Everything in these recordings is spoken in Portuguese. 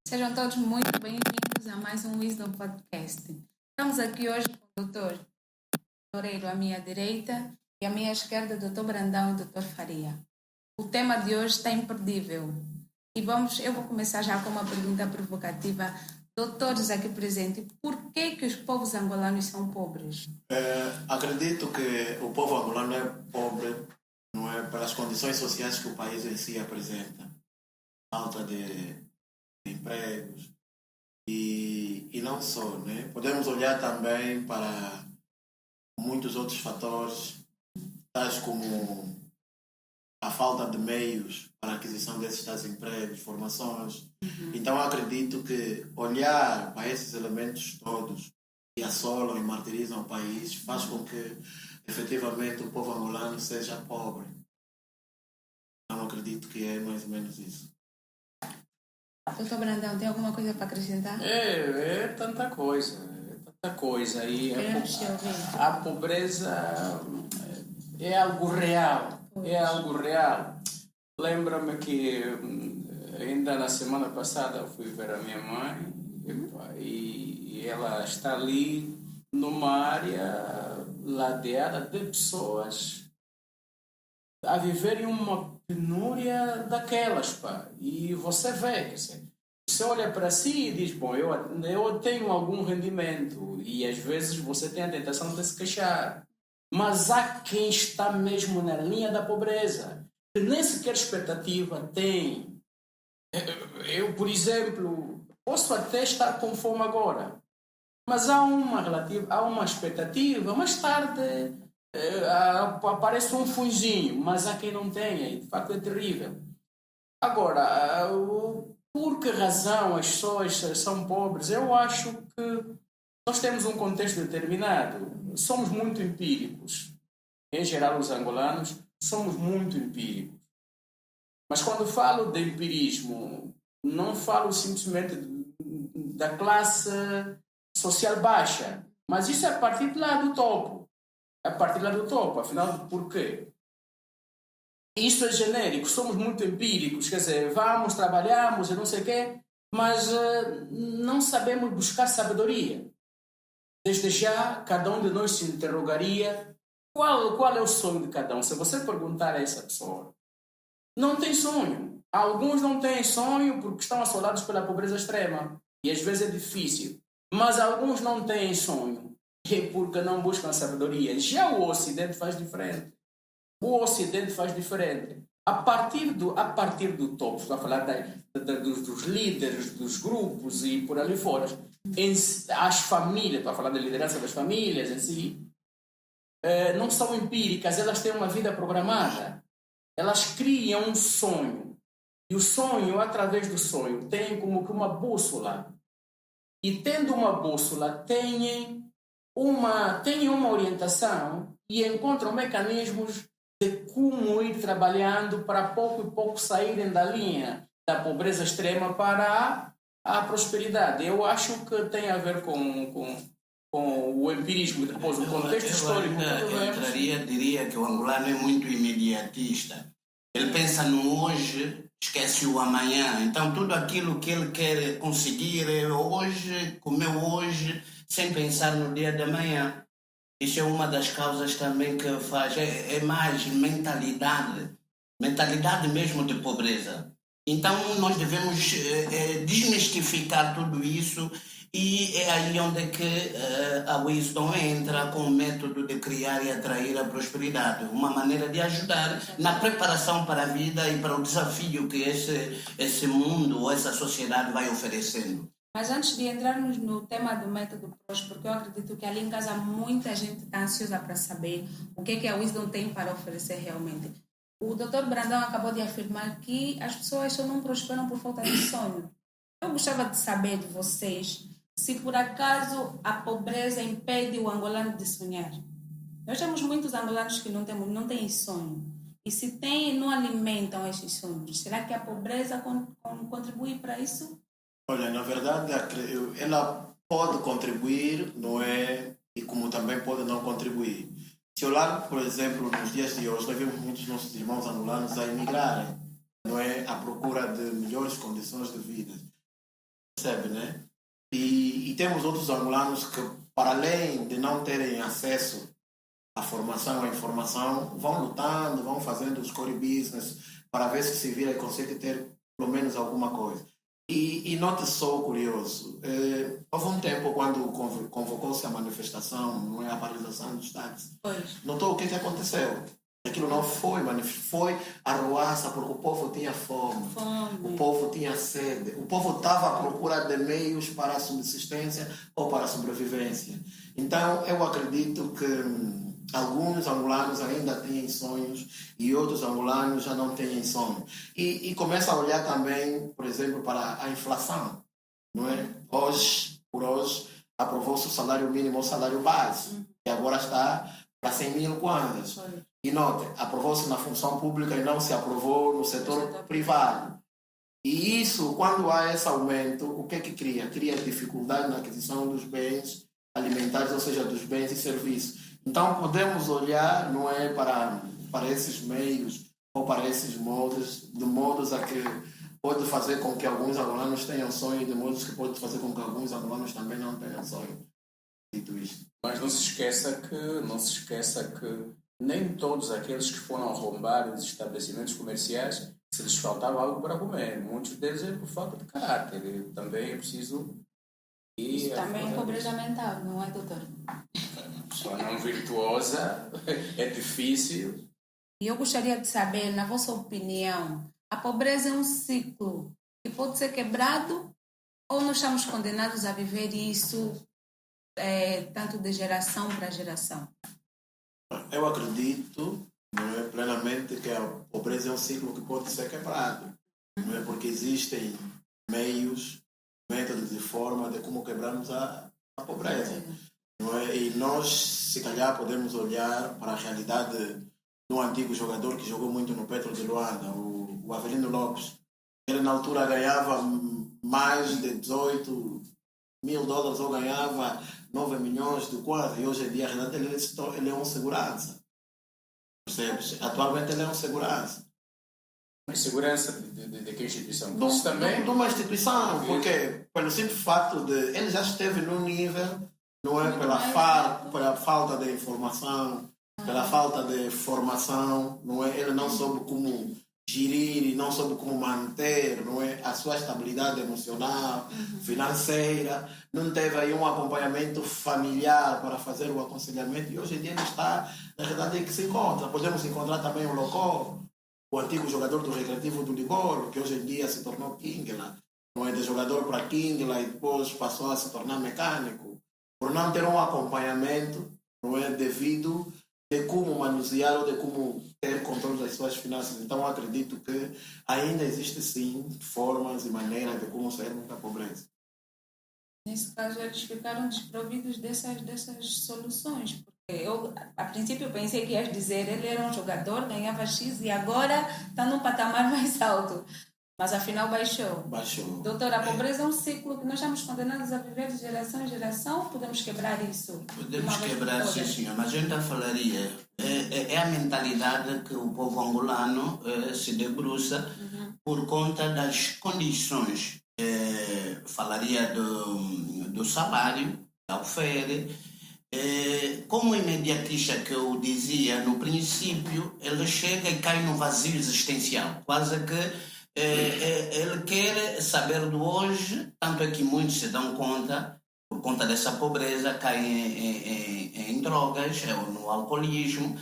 Sejam todos muito bem-vindos a mais um Wisdom Podcast. Estamos aqui hoje com o Dr. Loureiro à minha direita e à minha esquerda, o Dr. Brandão e o Dr. Faria. O tema de hoje está imperdível. Eu vou começar já com uma pergunta provocativa. Doutores aqui presentes, por que os povos angolanos são pobres? Acredito que o povo angolano é pobre, não é, pelas condições sociais que o país em si apresenta. Falta de empregos e não só, né? Podemos olhar também para muitos outros fatores, tais como a falta de meios para a aquisição desses tais empregos, formações. Então acredito que olhar para esses elementos todos que assolam e martirizam o país faz com que efetivamente o povo angolano seja pobre. Então acredito que é mais ou menos isso. Doutor Brandão, tem alguma coisa para acrescentar? É tanta coisa. E a pobreza é algo real. É algo real. Lembra-me que ainda na semana passada eu fui ver a minha mãe e ela está ali numa área ladeada de pessoas a viverem uma penúria daquelas, pá. E você vê, quer dizer, você olha para si e diz, bom, eu tenho algum rendimento e às vezes você tem a tentação de se queixar. Mas há quem está mesmo na linha da pobreza, que nem sequer expectativa tem. Eu, por exemplo, posso até estar com fome agora, mas há uma expectativa, mais tarde aparece um funzinho, mas há quem não tenha, e de facto é terrível. Agora, por que razão as pessoas são pobres? Eu acho que nós temos um contexto determinado, somos muito empíricos. Em geral, os angolanos somos muito empíricos. Mas quando falo de empirismo, não falo simplesmente da classe social baixa, mas isso é a partir de lá do topo. Afinal, por quê? Isso é genérico, somos muito empíricos, quer dizer, vamos, trabalhamos e não sei o quê, mas não sabemos buscar sabedoria. Desde já, cada um de nós se interrogaria qual é o sonho de cada um. Se você perguntar a essa pessoa, não tem sonho. Alguns não têm sonho porque estão assolados pela pobreza extrema e às vezes é difícil. Mas alguns não têm sonho porque não buscam sabedoria. Já o Ocidente faz diferente. A partir do topo, estou a falar dos líderes, dos grupos e por ali fora, as famílias, estou a falar da liderança das famílias em si, não são empíricas, elas têm uma vida programada. Elas criam um sonho. E o sonho, através do sonho, tem como que uma bússola. E tendo uma bússola, têm uma orientação e encontram mecanismos de como ir trabalhando para pouco e pouco saírem da linha da pobreza extrema para a prosperidade. Eu acho que tem a ver com o empirismo, depois o contexto histórico. Diria que o angolano é muito imediatista. Ele pensa no hoje, esquece o amanhã. Então tudo aquilo que ele quer conseguir é hoje, comer hoje, sem pensar no dia de amanhã. Isso é uma das causas também que faz, é mais mentalidade mesmo de pobreza. Então nós devemos desmistificar tudo isso e é aí onde é que a Wisdom entra com o método de criar e atrair a prosperidade, uma maneira de ajudar na preparação para a vida e para o desafio que esse mundo ou essa sociedade vai oferecendo. Mas antes de entrarmos no tema do método próspero, porque eu acredito que ali em casa muita gente está ansiosa para saber o que a Wisdom tem para oferecer realmente. O Dr. Brandão acabou de afirmar que as pessoas só não prosperam por falta de sonho. Eu gostava de saber de vocês se por acaso a pobreza impede o angolano de sonhar. Nós temos muitos angolanos que não têm sonho. E se têm, não alimentam esses sonhos. Será que a pobreza contribui para isso? Olha, na verdade, ela pode contribuir, não é? E como também pode não contribuir. Se olhar, por exemplo, nos dias de hoje, nós vemos muitos nossos irmãos angolanos a emigrarem, não é? À procura de melhores condições de vida. percebe, né? E temos outros angolanos que, para além de não terem acesso à formação, à informação, vão lutando, vão fazendo os core business para ver se vira e consegue ter pelo menos alguma coisa. E note só curioso, houve um tempo quando convocou-se a manifestação, não é a paralisação dos táxis, notou o que aconteceu? Aquilo não foi, foi arruaça, porque o povo tinha fome, o povo tinha sede, o povo estava à procura de meios para a subsistência ou para a sobrevivência. Então, eu acredito que alguns angolanos ainda têm sonhos e outros angolanos já não têm sonhos. E começa a olhar também, por exemplo, para a inflação, não é? Por hoje, aprovou-se o salário mínimo ou salário base, que agora está para 100 mil kwanzas. E note, aprovou-se na função pública e não se aprovou no setor privado. E isso, quando há esse aumento, o que é que cria? Cria dificuldade na aquisição dos bens alimentares, ou seja, dos bens e serviços. Então, podemos olhar, não é, para esses meios ou para esses modos, de modos a que pode fazer com que alguns angolanos tenham sonho e de modos que pode fazer com que alguns angolanos também não tenham sonho. Dito isto. Mas não se esqueça que nem todos aqueles que foram arrombar os estabelecimentos comerciais, se lhes faltava algo para comer. Muitos deles é por falta de caráter. E também é preciso... Isso também é pobreza mental, não é, doutor? Pessoa não virtuosa é difícil. E eu gostaria de saber, na vossa opinião, a pobreza é um ciclo que pode ser quebrado ou nós estamos condenados a viver isso tanto de geração para geração? Eu acredito, não é, plenamente que a pobreza é um ciclo que pode ser quebrado, não é, porque existem meios, métodos e formas de como quebrarmos a pobreza. Não é? E nós, se calhar, podemos olhar para a realidade do antigo jogador que jogou muito no Petro de Luanda, o Avelino Lopes. Ele, na altura, ganhava mais de 18 mil dólares ou ganhava 9 milhões de quase. E hoje em dia, a realidade, ele é um segurança. Percebes? Atualmente, ele é um segurança. Mas segurança de que instituição? De uma instituição, porque pelo simples fato de ele já esteve num nível, não é, pela falta de informação, pela falta de formação, não é, ele não soube como gerir, não soube como manter, não é, a sua estabilidade emocional, financeira, não teve aí um acompanhamento familiar para fazer o aconselhamento e hoje em dia ele está na realidade que se encontra. Podemos encontrar também o Locó, o antigo jogador do Recreativo do Ligolo, que hoje em dia se tornou Kingla, não é, de jogador para Kingla e depois passou a se tornar mecânico, por não ter um acompanhamento, não é, devido de como manusear ou de como ter controle das suas finanças. Então eu acredito que ainda existe sim formas e maneiras de como sairmos da pobreza. Nesse caso eles ficaram desprovidos dessas soluções. Eu, a princípio, pensei que ias dizer ele era um jogador, ganhava X e agora está num patamar mais alto. Mas afinal baixou. Doutor, a pobreza é um ciclo que nós estamos condenados a viver de geração em geração. Podemos quebrar isso? Podemos quebrar, sim, senhor. Mas a gente falaria, é a mentalidade que o povo angolano se debruça por conta das condições. Falaria do salário, da oferta. Como imediatista que eu dizia no princípio, ele chega e cai no vazio existencial, quase que ele quer saber do hoje, tanto é que muitos se dão conta, por conta dessa pobreza, caem em drogas, no alcoolismo.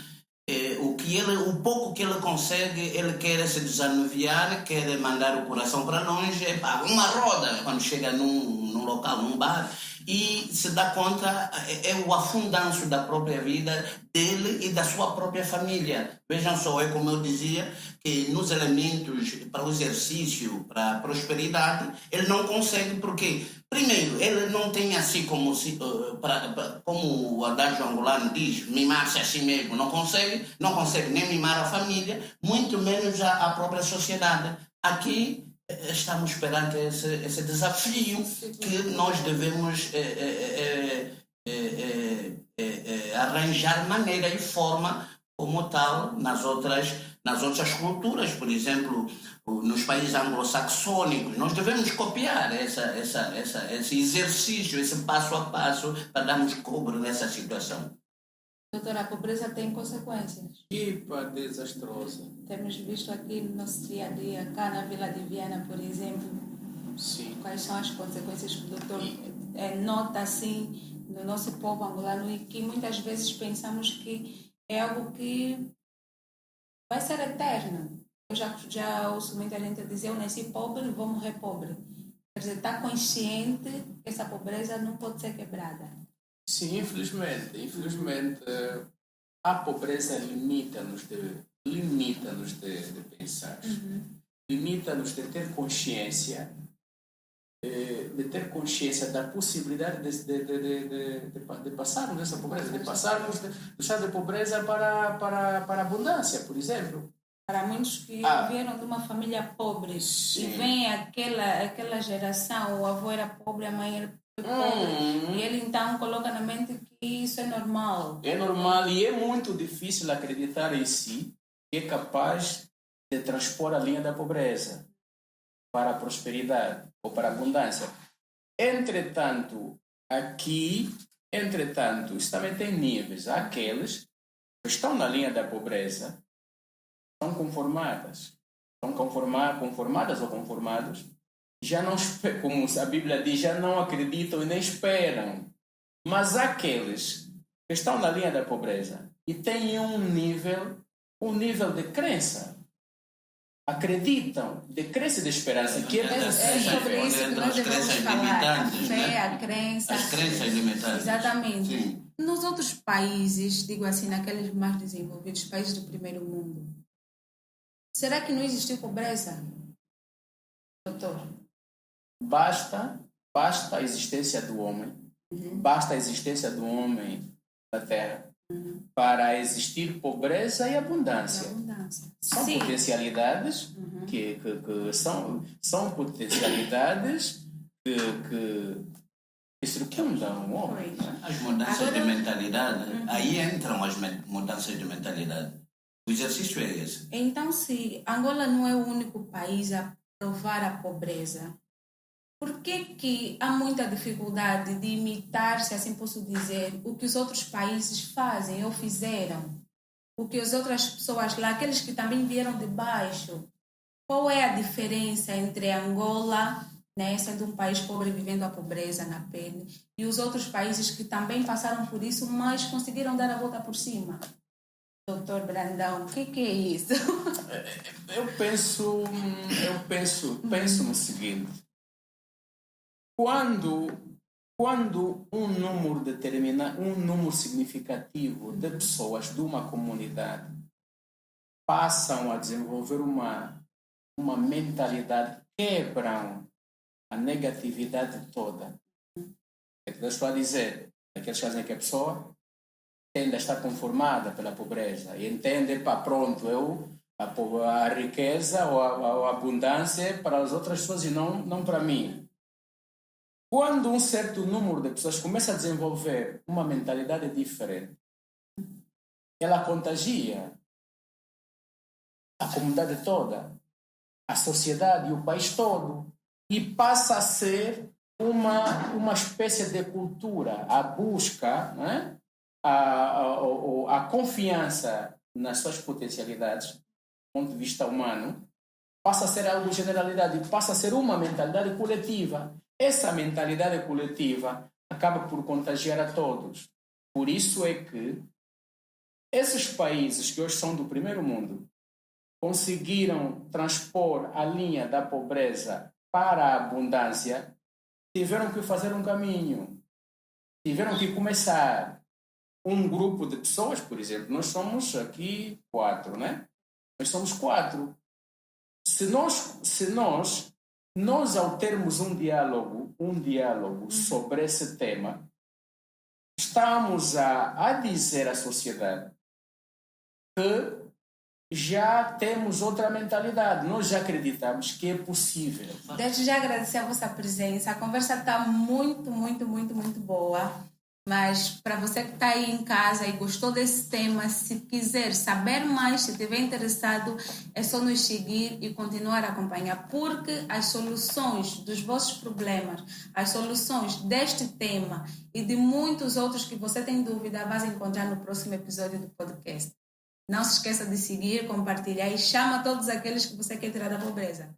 O pouco que ele consegue, ele quer se desanuviar, quer mandar o coração para longe, uma roda quando chega num local, num bar, e se dá conta, é o afundanço da própria vida dele e da sua própria família. Vejam só, é como eu dizia, que nos elementos para o exercício, para a prosperidade, ele não consegue, porque, primeiro, ele não tem assim como o adágio angolano diz, mimar-se a si mesmo, não consegue nem mimar a família, muito menos a própria sociedade. Aqui estamos perante esse desafio que nós devemos arranjar maneira e forma como tal nas outras culturas. Por exemplo, nos países anglo-saxônicos. Nós devemos copiar esse exercício, esse passo a passo para darmos cobro nessa situação. Doutora, a pobreza tem consequências. Epa, desastrosa. Temos visto aqui no nosso dia a dia, cá na Vila de Viana, por exemplo, Sim. quais são as consequências que o doutor nota assim no nosso povo angolano e que muitas vezes pensamos que é algo que vai ser eterno. Eu já ouço muita gente dizer: eu nasci pobre, vou morrer pobre. Quer dizer, está consciente que essa pobreza não pode ser quebrada. Sim, infelizmente a pobreza limita-nos de pensar, limita-nos de ter consciência da possibilidade de passarmos dessa pobreza, de passarmos do estado de pobreza para a abundância, por exemplo. Para muitos que vieram de uma família pobre, sim, e vem aquela geração, o avô era pobre, a mãe era pobre, e ele então coloca na mente que isso é normal. É normal e é muito difícil acreditar em si que é capaz de transpor a linha da pobreza para a prosperidade ou para a abundância. Entretanto, isso também tem níveis. Há aqueles que estão na linha da pobreza, estão conformadas ou conformados, já não, como a Bíblia diz, já não acreditam e nem esperam. Mas há aqueles que estão na linha da pobreza e têm um nível de crença. Acreditam, de crença e de esperança. Que É sobre isso que nós devemos falar. A fé, a crença. As crenças limitadas. Exatamente. Sim. Nos outros países, digo assim, naqueles mais desenvolvidos, países do primeiro mundo, será que não existiu pobreza, doutor? Basta a existência do homem, basta a existência do homem na Terra para existir pobreza e abundância. São Sim. potencialidades que são potencialidades que circundam o homem. As mudanças de mentalidade, aí entram as mudanças de mentalidade. O exercício é esse. Então, se Angola não é o único país a provar a pobreza, por que há muita dificuldade de imitar, se assim posso dizer, o que os outros países fazem ou fizeram? O que as outras pessoas lá, aqueles que também vieram de baixo, qual é a diferença entre Angola, né, sendo um país pobre vivendo a pobreza na pele, e os outros países que também passaram por isso, mas conseguiram dar a volta por cima? Doutor Brandão, o que é isso? Eu penso no seguinte: quando um número significativo de pessoas de uma comunidade passam a desenvolver uma mentalidade, quebram a negatividade toda. É que eu estou a dizer, naqueles casos em que a pessoa tende a estar conformada pela pobreza e entende, pronto, a riqueza ou a abundância é para as outras pessoas e não para mim. Quando um certo número de pessoas começa a desenvolver uma mentalidade diferente, ela contagia a comunidade toda, a sociedade e o país todo, e passa a ser uma espécie de cultura, a busca, né? a confiança nas suas potencialidades, do ponto de vista humano, passa a ser algo generalidade, passa a ser uma mentalidade coletiva. Essa mentalidade coletiva acaba por contagiar a todos. Por isso é que esses países que hoje são do primeiro mundo conseguiram transpor a linha da pobreza para a abundância, tiveram que fazer um caminho, tiveram que começar. Um grupo de pessoas, por exemplo, nós somos aqui 4, né? Nós somos 4. Se nós ao termos um diálogo sobre esse tema, estamos a dizer à sociedade que já temos outra mentalidade, nós já acreditamos que é possível. Desde já agradecer a vossa presença, a conversa está muito, muito, muito, muito boa. Mas para você que está aí em casa e gostou desse tema, se quiser saber mais, se estiver interessado, é só nos seguir e continuar a acompanhar, porque as soluções dos vossos problemas, as soluções deste tema e de muitos outros que você tem dúvida, vai encontrar no próximo episódio do podcast. Não se esqueça de seguir, compartilhar e chama todos aqueles que você quer tirar da pobreza.